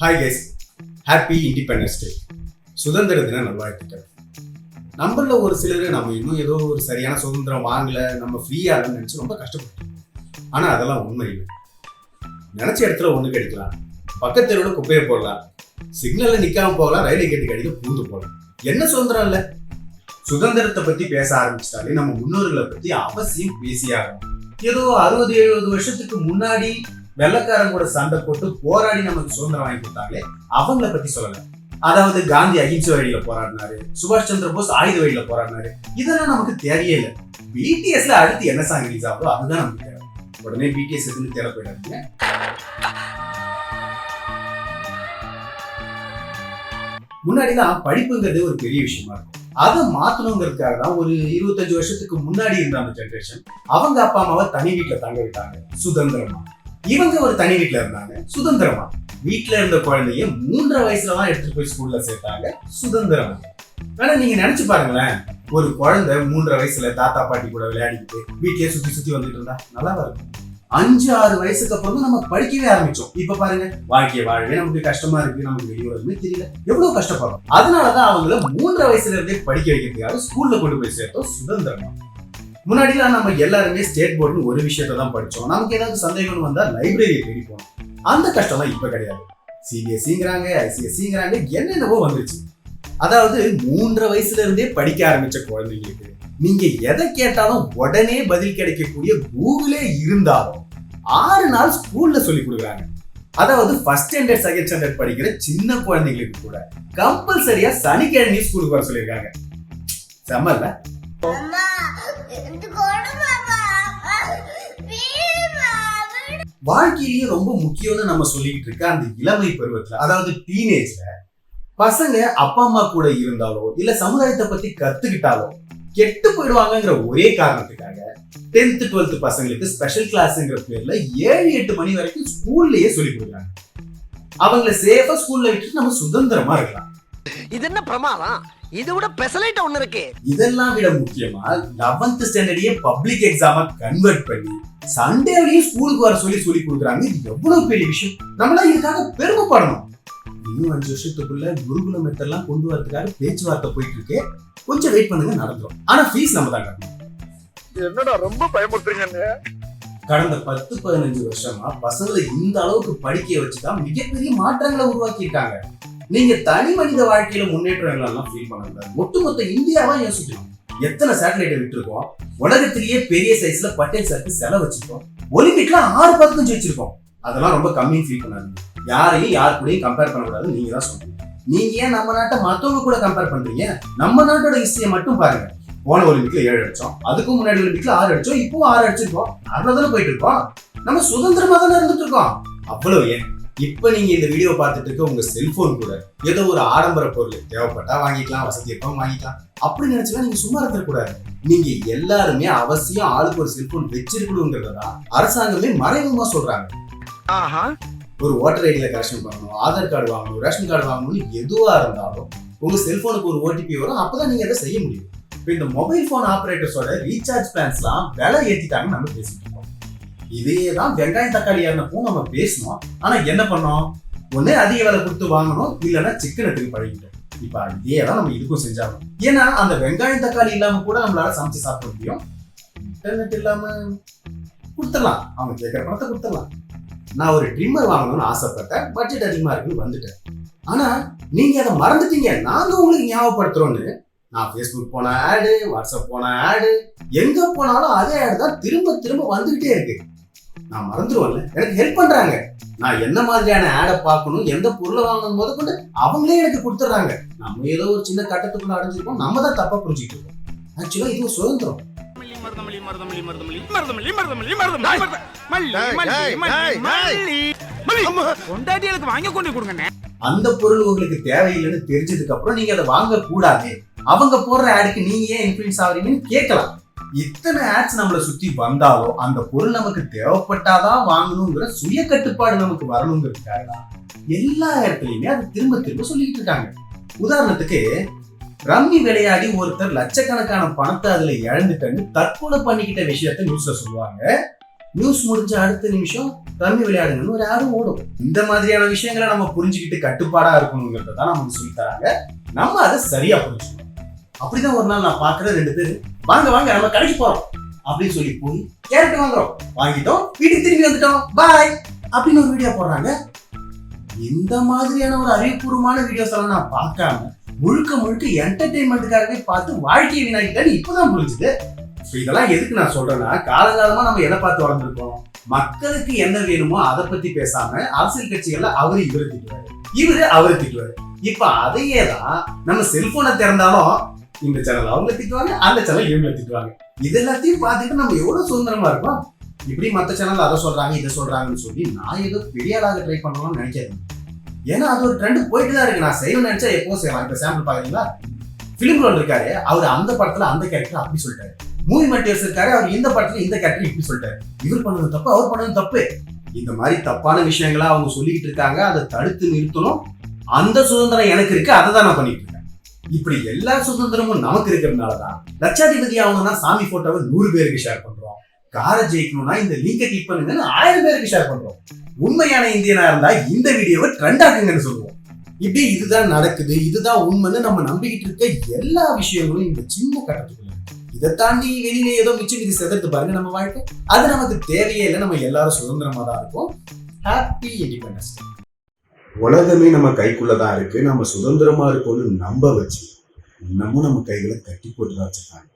Hi guys, happy independence day, சுதந்திர தின நல்வாழ்த்துக்கள். நம்மள ஒரு சிலர் நம்ம இன்னும் ஏதோ ஒரு சரியான சுதந்திரம் வாங்கல, நம்ம ஃப்ரீயா நினைச்சு ரொம்ப கஷ்டப்பட்டோம். ஆனா அதெல்லாம் உண்மை இல்லை. நினைச்ச இடத்துல ஒண்ணு கிடைக்கலாம், பக்கத்து தெருவில் குப்பையை போடலாம், சிக்னல்ல நிக்காம போகலாம், ரயிலை கேட்டு கடிக்க பூந்து போகலாம். என்ன சுதந்திரம் இல்ல? சுதந்திரத்தை பத்தி பேச ஆரம்பிச்சிட்டாலே நம்ம முன்னோர்களை பத்தி அவசியம் பேசியாகும். ஏதோ 60-70 வருஷத்துக்கு முன்னாடி வெள்ளக்காரன் கூட சண்டை போட்டு போராடி நமக்கு சுதந்திரம் வாங்கி கொடுத்தாங்களே, அவங்கள பத்தி சொல்லல. அதாவது காந்தி அகிம்சை வழியில போராடினாரு, சுபாஷ் சந்திர போஸ் ஆயுத வழியில போராடினாரு. இதெல்லாம் நமக்கு தேவையே இல்லை. பிடிஎஸ்ல அடுத்து என்ன சாங் ரிலீஸ் ஆகுதோ அதுதான் நமக்கு தேவை. உடனே பிடிஎஸ் தேவை போயிடாதீங்க. முன்னாடிதான் படிப்புங்கிறது ஒரு பெரிய விஷயமா இருக்கும். அதை மாத்தணுங்கிறதுக்காக தான் ஒரு 25 வருஷத்துக்கு முன்னாடி இருந்த அந்த ஜெனரேஷன் அவங்க அப்பா அம்மாவை தனி வீட்டுல தங்க விட்டாங்க சுதந்திரமா. இவங்க ஒரு தனி வீட்டுல இருந்தாங்க சுதந்திரமா. வீட்டுல இருந்த குழந்தைய 3.5 வயசுலதான் எடுத்துட்டு போய் ஸ்கூல்ல சேர்த்தாங்க சுதந்திரமா. ஆனா நீங்க நினைச்சு பாருங்களேன், ஒரு குழந்தை 3.5 வயசுல தாத்தா பாட்டி கூட விளையாடிக்கிட்டு வீட்லயே சுத்தி சுத்தி வந்துட்டு இருந்தா நல்லா இருக்கும். 5-6 வயசுக்கு அப்புறம் நம்ம படிக்கவே ஆரம்பிச்சோம். இப்ப பாருங்க, வாழ்க்கைய வாழவே நமக்கு கஷ்டமா இருக்கு, நமக்கு வெளியே வரவே தெரியல, எவ்வளவு கஷ்டப்படுறோம். அதனாலதான் அவங்கள 3.5 வயசுல இருந்தே படிக்க வைக்கிறதுக்காக ஸ்கூல்ல கொண்டு போய் சேர்த்தோம் சுதந்திரமா. முன்னாடிலாம் நம்ம எல்லாருமே ஸ்டேட் போர்டுன்னு ஒரு விஷயத்த தான் படிச்சோம். நமக்கு ஏதாவது சந்தேகம் வந்தா லைப்ரரியை தேடி போனோம். அந்த கஷ்டம்லாம் இப்ப கிடையாது. சிபிஎஸ்சிங்கிறாங்க, ஐசிஎஸ்சிங்கிறாங்க, என்னென்னவோ வந்துருச்சு. அதாவது 3.5 வயசுல இருந்தே படிக்க ஆரம்பிச்ச குழந்தைங்களுக்கு நீங்க எதை கேட்டாலும் உடனே பதில் கிடைக்கக்கூடிய கூகுளே இருந்தாலும் 6 நாள் ஸ்கூல்ல சொல்லி கொடுக்குறாங்க. அதாவது ஃபர்ஸ்ட் ஸ்டாண்டர்ட் செகண்ட் ஸ்டாண்டர்ட் படிக்கிற சின்ன குழந்தைங்களுக்கு கூட கம்பல்சரியா சனிக்கிழமை ஸ்கூலுக்கு வர சொல்லியிருக்காங்க. செம்மல்ல? வாழ்க்கையிலேயே ரொம்ப முக்கியம்னு நம்ம சொல்லிக்கிட்டு இருக்க அந்த இளமை பருவத்துல, அதாவது டீனேஜ்ல பசங்க அப்பா அம்மா கூட இருந்தாலோ இல்ல சமுதாயத்தை பத்தி கத்துக்கிட்டாலோ கெட்டு போயிடுவாங்கிற ஒரே காரணத்துக்காக 10th 12th பசங்களுக்கு ஸ்பெஷல் கிளாஸ்ங்கிற பேர்ல 7-8 மணி வரைக்கும் ஸ்கூல்லயே சொல்லி கொடுக்குறாங்க. அவங்கள சேஃபா ஸ்கூல்ல விட்டு நம்ம சுதந்திரமா இருக்கலாம். இது என்ன பிரமாதம்? இதை விட பெசலைட் ஒண்ணு இருக்கு. இதெல்லாம் விட முக்கியமா 11th ஸ்டாண்டர்டையே பப்ளிக் எக்ஸாமா கன்வெர்ட் பண்ணி சண்டேலையும் ஸ்கூலுக்கு வர சொல்லி கொடுக்குறாங்க. இது எவ்வளவு பெரிய விஷயம். நம்மளாம் இதுக்காக பெருமைப்படணும். இன்னும் 5 வருஷத்துக்குள்ள குருகுல மெத்தெல்லாம் கொண்டு வரதுக்காக பேச்சுவார்த்தை போயிட்டு இருக்கு. கொஞ்சம் வெயிட் பண்ணுங்க, நடந்துரும். ஆனா ஃபீஸ் நம்ம தான் கட்டணும். என்னடா ரொம்ப பயமுறுத்துறீங்க? கடந்த 10-15 வருஷமா பசங்களை இந்த அளவுக்கு படிக்க வச்சுதான் மிகப்பெரிய மாற்றங்களை உருவாக்கி இருக்காங்க. நீங்க தனி மனித வாழ்க்கையில முன்னேற்றங்கள்லாம் ஃபீல் பண்ணக்கூடாது. ஒட்டுமொத்த இந்தியாவா யோசிக்கணும். எத்தனை சேட்டலைட்டை விட்டுருக்கோம், உலகத்திலேயே பெரிய சைஸ்ல பட்டேல் சருக்கு செலவு வச்சிருக்கோம், ஒலிம்பிக்ல 6 பதக்கம் ஜெயிச்சிருக்கோம். அதெல்லாம் ரொம்ப கம்மி ஃபீல் பண்ணாதீங்க. யாரையும் யார் கூடயும் கம்பேர் பண்ணக்கூடாது. நீங்க தான் சொல்றீங்க. நீங்க ஏன் நம்ம நாட்டை மத்தவங்க கூட கம்பேர் பண்றீங்க? நம்ம நாட்டோட ஹிஸ்டரியை மட்டும் பாருங்க. போன ஒலிம்பிக்ல 7 அடிச்சோம், அதுக்கும் முன்னாடி ஒலிம்பிக்ல 6 அடிச்சோம், இப்போ 6 அடிச்சிருக்கோம். அவ்வளவுதானே போயிட்டு இருக்கோம். நம்ம சுதந்திரமா தானே இருந்துட்டு இருக்கோம். அவ்வளவு ஏன் இப்ப நீங்க இந்த வீடியோ பார்த்துட்டு இருக்க உங்க செல்போன் கூட ஏதோ ஒரு ஆடம்பர பொருள் தேவைப்பட்டா வாங்கிக்கலாம், வசதி எப்பவும் வாங்கிக்கலாம் அப்படி நினைச்சுன்னா நீங்க சும்மா இருக்கக்கூடாது. நீங்க எல்லாருமே அவசியம் ஆளுக்கு ஒரு செல்போன் வச்சிருக்கணுங்கிறதா அரசாங்கமே மறைமுகமா சொல்றாங்க. ஒரு ஓட்டர் ஐடியில கரெக்ஷன் பண்ணணும், ஆதார் கார்டு வாங்கணும், ரேஷன் கார்டு வாங்கணும், எதுவா இருந்தாலும் உங்க செல்போனுக்கு ஒரு ஓடிபி வரும். அப்பதான் நீங்க அதை செய்ய முடியும். இப்ப இந்த மொபைல் போன் ஆபரேட்டர்ஸோட ரீசார்ஜ் பிளான்ஸ் எல்லாம் விலை ஏத்திட்டாங்கன்னு நம்ம பேசிட்டு இருக்கோம். இதேதான் வெங்காயம் தக்காளி ஏறினப்போ நம்ம பேசணும். ஆனா என்ன பண்ணோம்? ஒண்ணு அதிக விலை கொடுத்து வாங்கணும், இல்லைன்னா சிக்கனத்துக்கு பழகிட்டோம். இப்ப அதேதான் நம்ம இதுக்கும் செஞ்சாகணும். ஏன்னா அந்த வெங்காயம் தக்காளி இல்லாம கூட நம்மளால சமைச்சு சாப்பிட முடியும். இன்டர்நெட் இல்லாம கொடுத்துடலாம், அவங்க கேட்கிற பணத்தை கொடுத்துடலாம். நான் ஒரு ட்ரிம்மர் வாங்கணும்னு ஆசைப்பட்டேன், பட்ஜெட் அதிகமா இருக்குன்னு வந்துட்டேன். ஆனா நீங்க அதை மறந்துட்டீங்க. நாங்க உங்களுக்கு ஞாபகப்படுத்துறோம்னு நான் ஃபேஸ்புக் போன ஆடு, வாட்ஸ்அப் போன ஆடு, எங்க போனாலும் அதே ஆடு தான் திரும்ப திரும்ப வந்துகிட்டே இருக்கு. நான் மறந்துடுவேன்ல, எனக்கு ஹெல்ப் பண்றாங்க. நான் என்ன மாதிரியான ஆடை பார்க்கணும், எந்த பொருளை வாங்கணும் போது கொண்டு அவங்களே எனக்கு கொடுத்துட்றாங்க. நம்ம ஏதோ ஒரு சின்ன கட்டத்துக்குள்ள அடைஞ்சிருக்கோம், நம்ம தான் தப்பா புரிஞ்சுட்டு இருக்கோம். ஆக்சுவலா இது சுதந்திரம். அந்த பொருள் உங்களுக்கு தேவையில்லைன்னு தெரிஞ்சதுக்கு அப்புறம் நீங்க அதை வாங்க கூடாது. அவங்க போடுற ஆடுக்கு நீங்க ஏன் இன்ஃப்ளூயன்ஸ் ஆவறீங்கன்னு கேட்கலாம். இத்தனை ஆட்ஸ் நம்மளை சுத்தி வந்தாலும் அந்த பொருள் நமக்கு தேவைப்பட்டாதான் வாங்கணுங்கிற சுய கட்டுப்பாடு நமக்கு வரணுங்கிறதுக்காக தான் எல்லா இடத்துலயுமே அது திரும்ப திரும்ப சொல்லிட்டு இருக்காங்க. உதாரணத்துக்கு ரம்மி விளையாடி ஒருத்தர் லட்சக்கணக்கான பணத்தை அதுல இழந்துட்டேன்னு தற்கொலை பண்ணிக்கிட்ட விஷயத்த நியூஸ்ல சொல்லுவாங்க. நியூஸ் முடிஞ்ச அடுத்த நிமிஷம் ரம்மி விளையாடுங்கன்னு ஒரு ஆடும் ஓடும். இந்த மாதிரியான விஷயங்களை நம்ம புரிஞ்சுக்கிட்டு கட்டுப்பாடா இருக்கணுங்கிறத தான் நமக்கு சொல்லி தராங்க. நம்ம அதை சரியா புரிஞ்சுக்கணும். அப்படிதான் ஒரு நாள் நான் பாக்குற 2 பேரு வாங்க வாங்க நம்ம கடைக்கு போறோம் அப்படின்னு சொல்லி போய் கேரட் வாங்குறோம், வாங்கிட்டோம், வீட்டுக்கு திரும்பி வந்துட்டோம், பாய் அப்படின்னு ஒரு வீடியோ போடுறாங்க. இந்த மாதிரியான ஒரு அறிவுபூர்வமான வீடியோஸ் எல்லாம் நான் பார்க்காம முழுக்க முழுக்க என்டர்டெயின்மெண்ட்டுக்காகவே பார்த்து வாழ்க்கையை வீணாக்கிட்டேன்னு இப்பதான் புரிஞ்சுது. இதெல்லாம் எதுக்கு நான் சொல்றேன்னா, காலகாலமா நம்ம எதை பார்த்து வளர்ந்துருக்கோம், மக்களுக்கு என்ன வேணுமோ அதை பத்தி பேசாம அரசியல் கட்சிகள்ல அவரு இவரு திட்டுவாரு, இவரு அவரு திட்டுவாரு. இப்ப அதையே தான் நம்ம செல்போனை திறந்தாலும் இந்த சேனல் அவங்க திட்டுவாங்க, அந்த சேனல் இவங்களை திட்டுவாங்க. இது எல்லாத்தையும் பார்த்துட்டு நம்ம எவ்வளவு சுதந்திரமா இருக்கோம். இப்படி மற்ற சேனல் அதை சொல்றாங்க இதை சொல்றாங்கன்னு சொல்லி நான் ஏதோ பெரிய ஆளாக ட்ரை பண்ணணும்னு நினைக்காது. ஏன்னா அது ஒரு ட்ரெண்ட் போயிட்டு தான் இருக்கு. நான் செய்யணும்னு நினைச்சா எப்போ செய்யலாம். இப்ப சாம்பிள் பாக்குறீங்களா, பிலிம் ரோல் இருக்காரு, அவர் அந்த படத்துல அந்த கேரக்டர் அப்படி சொல்லிட்டாரு. மூவி மெட்டீரியல்ஸ் இருக்காரு, அவர் இந்த படத்துல இந்த கேரக்டர் இப்படி சொல்லிட்டாரு. இவர் பண்ணது தப்பு, அவர் பண்ணது தப்பு. இந்த மாதிரி தப்பான விஷயங்களா அவங்க சொல்லிக்கிட்டு இருக்காங்க. அதை தடுத்து நிறுத்தணும். அந்த சுதந்திரம் எனக்கு இருக்கு, அதை தான் நான் பண்ணிட்டு இருக்கேன். இப்படி எல்லா சுதந்திரமும் நமக்கு இருக்கிறதுனாலதான் லட்சாதிபதி ஆகணும்னா சாமி போட்டோவை 100 பேருக்கு ஷேர் பண்றோம். காரை ஜெயிக்கணும்னா இந்த லிங்கை கிளிக் பண்ணுங்கன்னு 1000 பேருக்கு ஷேர் பண்றோம். உண்மையான இந்தியனா இருந்தா இந்த வீடியோவை ட்ரெண்ட் ஆக்குங்கன்னு சொல்லுவோம். இப்படி இதுதான் நடக்குது, இதுதான் உண்மைன்னு நம்ம நம்பிக்கிட்டு இருக்க எல்லா விஷயங்களும் இந்த சின்ன கட்டத்துக்குள்ள. இதை தாண்டி வெளியில ஏதோ மிச்சம் இது செதறது பாருங்க நம்ம வாழ்க்கை. அது நமக்கு தேவையே இல்லை. நம்ம எல்லாரும் சுதந்திரமா தான் இருக்கோம். Happy independence day. உலகமே நம்ம கைக்குள்ளதான் இருக்கு. நம்ம சுதந்திரமா இருக்கோம்னு நம்ப வச்சு நம்ம கைகளை கட்டி போட்டுதான் வச்சிருக்காங்க.